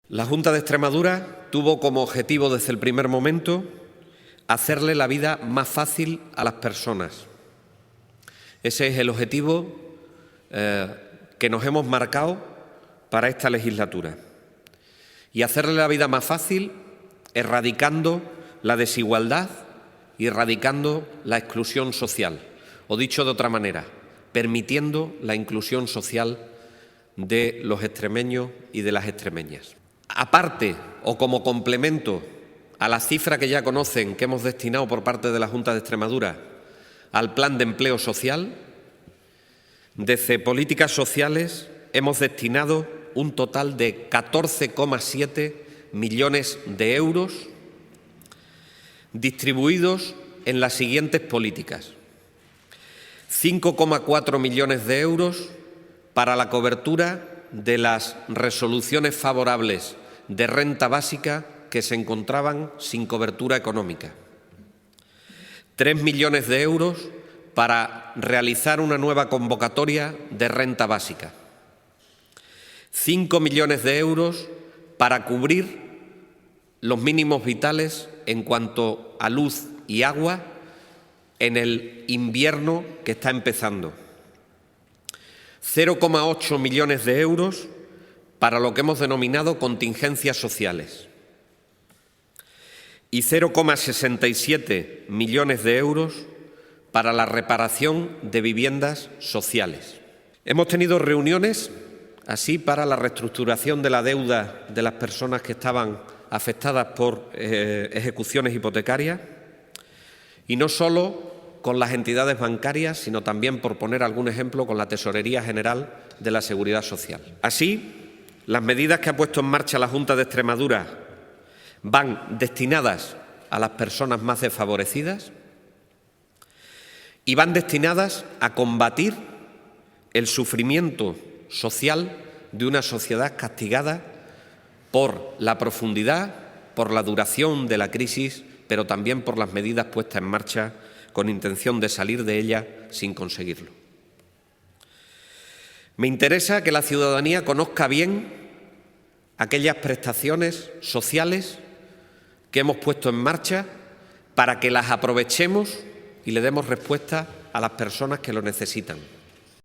La Junta de Extremadura tuvo como objetivo desde el primer momento hacerle la vida más fácil a las personas. Ese es el objetivo que nos hemos marcado para esta legislatura. Y hacerle la vida más fácil erradicando la desigualdad y erradicando la exclusión social. O dicho de otra manera, permitiendo la inclusión social de los extremeños y de las extremeñas. Aparte o como complemento a la cifra que ya conocen que hemos destinado por parte de la Junta de Extremadura al Plan de Empleo Social, desde Políticas Sociales hemos destinado un total de 14,7 millones de euros distribuidos en las siguientes políticas. 5,4 millones de euros para la cobertura de las resoluciones favorables de renta básica que se encontraban sin cobertura económica. 3 millones de euros para realizar una nueva convocatoria de renta básica. 5 millones de euros para cubrir los mínimos vitales en cuanto a luz y agua en el invierno que está empezando. 0,8 millones de euros para lo que hemos denominado contingencias sociales y 0,67 millones de euros para la reparación de viviendas sociales. Hemos tenido reuniones así para la reestructuración de la deuda de las personas que estaban afectadas por ejecuciones hipotecarias y no solo con las entidades bancarias, sino también, por poner algún ejemplo, con la Tesorería General de la Seguridad Social. Así, las medidas que ha puesto en marcha la Junta de Extremadura van destinadas a las personas más desfavorecidas y van destinadas a combatir el sufrimiento social de una sociedad castigada por la profundidad, por la duración de la crisis, pero también por las medidas puestas en marcha con intención de salir de ella sin conseguirlo. Me interesa que la ciudadanía conozca bien aquellas prestaciones sociales que hemos puesto en marcha para que las aprovechemos y le demos respuesta a las personas que lo necesitan.